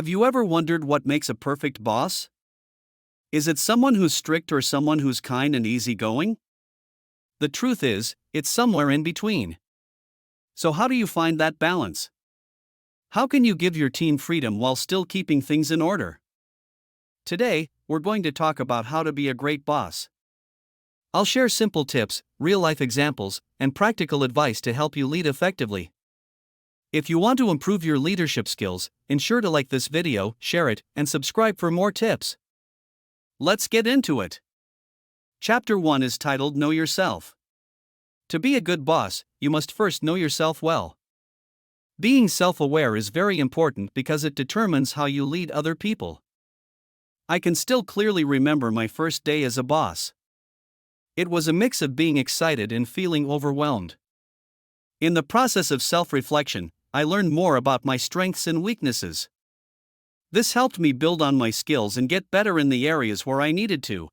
Have you ever wondered what makes a perfect boss? Is it someone who's strict or someone who's kind and easygoing? The truth is, it's somewhere in between. So, how do you find that balance? How can you give your team freedom while still keeping things in order? Today, we're going to talk about how to be a great boss. I'll share simple tips, real-life examples, and practical advice to help you lead effectively. If you want to improve your leadership skills, ensure to like this video, share it, and subscribe for more tips. Let's get into it. Chapter 1 is titled Know Yourself. To be a good boss, you must first know yourself well. Being self-aware is very important because it determines how you lead other people. I can still clearly remember my first day as a boss. It was a mix of being excited and feeling overwhelmed. In the process of self-reflection, I learned more about my strengths and weaknesses. This helped me build on my skills and get better in the areas where I needed to.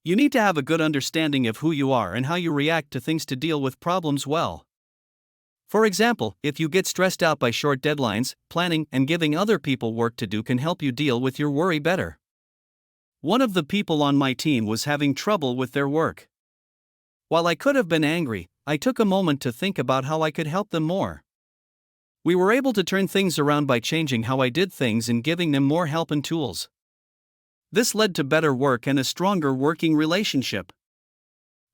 You need to have a good understanding of who you are and how you react to things to deal with problems well. For example, if you get stressed out by short deadlines, planning and giving other people work to do can help you deal with your worry better. One of the people on my team was having trouble with their work. While I could have been angry, I took a moment to think about how I could help them more. We were able to turn things around by changing how I did things and giving them more help and tools. This led to better work and a stronger working relationship.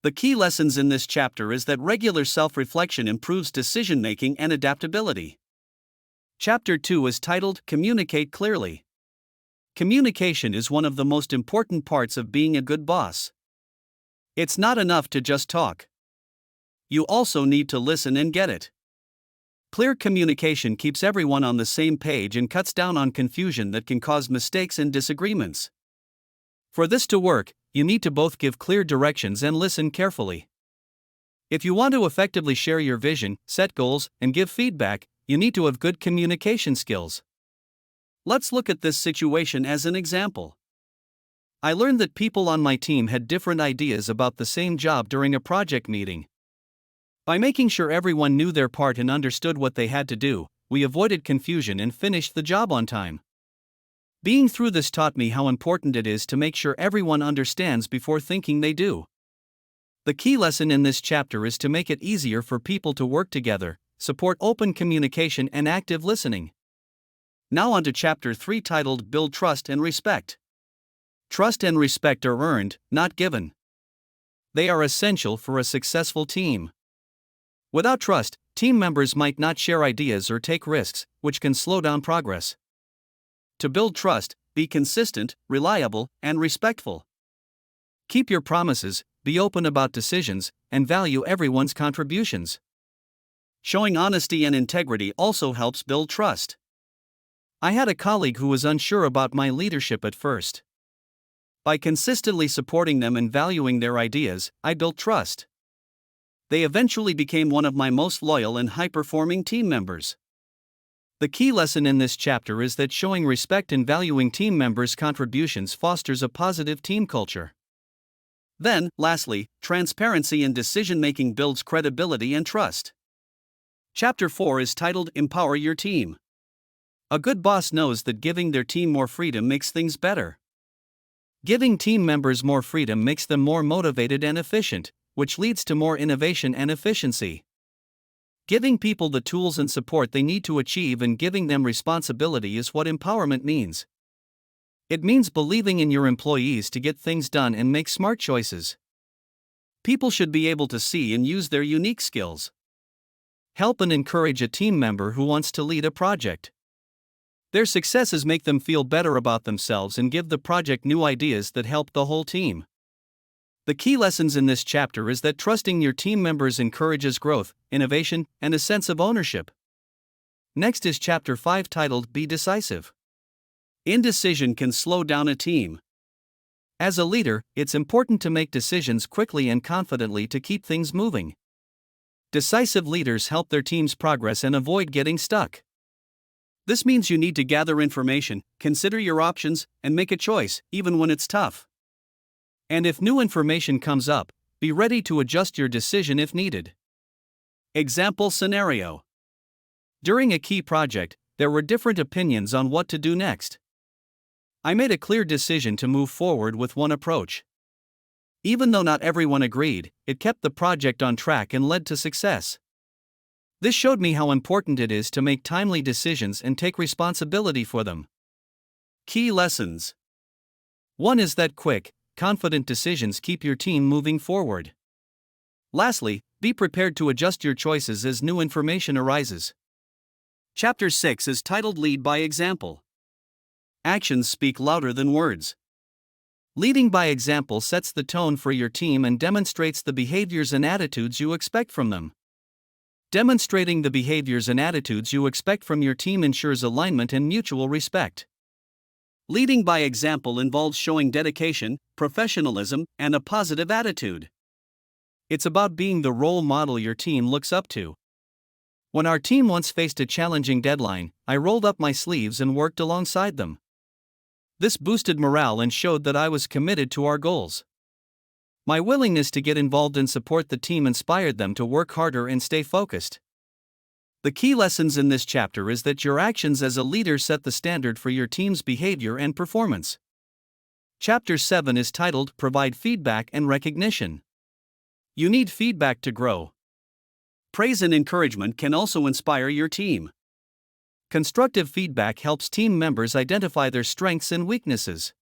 The key lessons in this chapter is that regular self-reflection improves decision-making and adaptability. Chapter 2 is titled Communicate Clearly. Communication is one of the most important parts of being a good boss. It's not enough to just talk. You also need to listen and get it. Clear communication keeps everyone on the same page and cuts down on confusion that can cause mistakes and disagreements. For this to work, you need to both give clear directions and listen carefully. If you want to effectively share your vision, set goals, and give feedback, you need to have good communication skills. Let's look at this situation as an example. I learned that people on my team had different ideas about the same job during a project meeting. By making sure everyone knew their part and understood what they had to do, we avoided confusion and finished the job on time. Being through this taught me how important it is to make sure everyone understands before thinking they do. The key lesson in this chapter is to make it easier for people to work together, support open communication and active listening. Now on to Chapter 3 titled Build Trust and Respect. Trust and respect are earned, not given. They are essential for a successful team. Without trust, team members might not share ideas or take risks, which can slow down progress. To build trust, be consistent, reliable, and respectful. Keep your promises, be open about decisions, and value everyone's contributions. Showing honesty and integrity also helps build trust. I had a colleague who was unsure about my leadership at first. By consistently supporting them and valuing their ideas, I built trust. They eventually became one of my most loyal and high-performing team members. The key lesson in this chapter is that showing respect and valuing team members' contributions fosters a positive team culture. Then, lastly, transparency in decision-making builds credibility and trust. Chapter 4 is titled Empower Your Team. A good boss knows that giving their team more freedom makes things better. Giving team members more freedom makes them more motivated and efficient, which leads to more innovation and efficiency. Giving people the tools and support they need to achieve and giving them responsibility is what empowerment means. It means believing in your employees to get things done and make smart choices. People should be able to see and use their unique skills. Help and encourage a team member who wants to lead a project. Their successes make them feel better about themselves and give the project new ideas that help the whole team. The key lessons in this chapter is that trusting your team members encourages growth, innovation, and a sense of ownership. Next is Chapter 5 titled Be Decisive. Indecision can slow down a team. As a leader, it's important to make decisions quickly and confidently to keep things moving. Decisive leaders help their teams progress and avoid getting stuck. This means you need to gather information, consider your options, and make a choice, even when it's tough. And if new information comes up, be ready to adjust your decision if needed. Example scenario. During a key project, there were different opinions on what to do next. I made a clear decision to move forward with one approach. Even though not everyone agreed, it kept the project on track and led to success. This showed me how important it is to make timely decisions and take responsibility for them. Key lessons. 1 is that quick, confident decisions keep your team moving forward. Lastly, be prepared to adjust your choices as new information arises. Chapter 6 is titled Lead by Example. Actions speak louder than words. Leading by example sets the tone for your team and demonstrates the behaviors and attitudes you expect from them. Demonstrating the behaviors and attitudes you expect from your team ensures alignment and mutual respect. Leading by example involves showing dedication, professionalism, and a positive attitude. It's about being the role model your team looks up to. When our team once faced a challenging deadline, I rolled up my sleeves and worked alongside them. This boosted morale and showed that I was committed to our goals. My willingness to get involved and support the team inspired them to work harder and stay focused. The key lessons in this chapter is that your actions as a leader set the standard for your team's behavior and performance. Chapter 7 is titled Provide Feedback and Recognition. You need feedback to grow. Praise and encouragement can also inspire your team. Constructive feedback helps team members identify their strengths and weaknesses.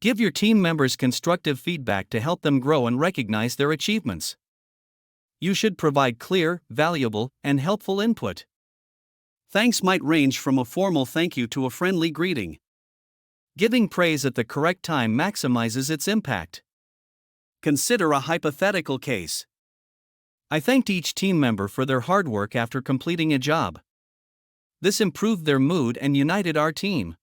Give your team members constructive feedback to help them grow and recognize their achievements. You should provide clear, valuable, and helpful input. Thanks might range from a formal thank you to a friendly greeting. Giving praise at the correct time maximizes its impact. Consider a hypothetical case. I thanked each team member for their hard work after completing a job. This improved their mood and united our team.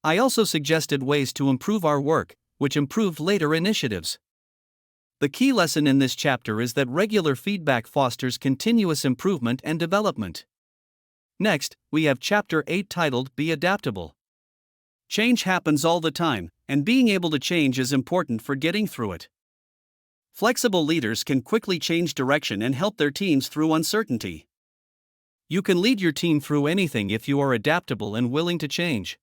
I also suggested ways to improve our work, which improved later initiatives. The key lesson in this chapter is that regular feedback fosters continuous improvement and development. Next, we have Chapter 8 titled Be Adaptable. Change happens all the time, and being able to change is important for getting through it. Flexible leaders can quickly change direction and help their teams through uncertainty. You can lead your team through anything if you are adaptable and willing to change.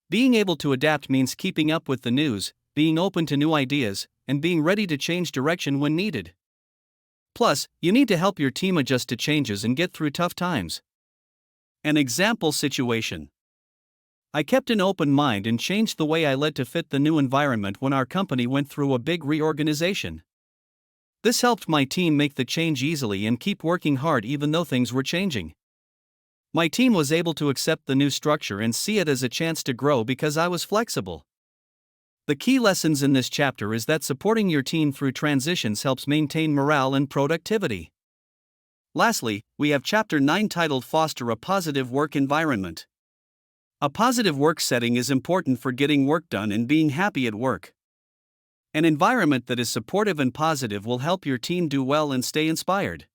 Being able to adapt means keeping up with the news, being open to new ideas, and being ready to change direction when needed. Plus, you need to help your team adjust to changes and get through tough times. An example situation. I kept an open mind and changed the way I led to fit the new environment when our company went through a big reorganization. This helped my team make the change easily and keep working hard even though things were changing. My team was able to accept the new structure and see it as a chance to grow because I was flexible. The key lessons in this chapter is that supporting your team through transitions helps maintain morale and productivity. Lastly, we have Chapter 9 titled Foster a Positive Work Environment. A positive work setting is important for getting work done and being happy at work. An environment that is supportive and positive will help your team do well and stay inspired.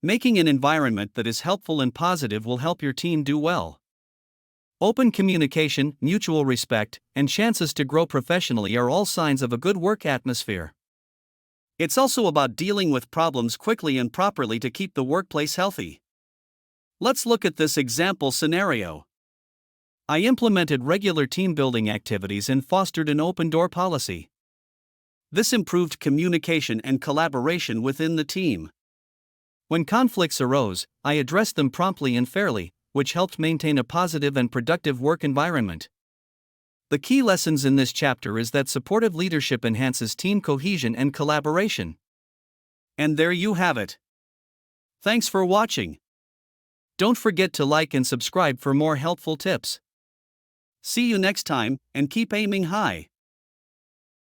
Making an environment that is helpful and positive will help your team do well. Open communication, mutual respect, and chances to grow professionally are all signs of a good work atmosphere. It's also about dealing with problems quickly and properly to keep the workplace healthy. Let's look at this example scenario. I implemented regular team building activities and fostered an open door policy. This improved communication and collaboration within the team. When conflicts arose, I addressed them promptly and fairly, which helped maintain a positive and productive work environment. The key lessons in this chapter is that supportive leadership enhances team cohesion and collaboration. And there you have it. Thanks for watching. Don't forget to like and subscribe for more helpful tips. See you next time, and keep aiming high.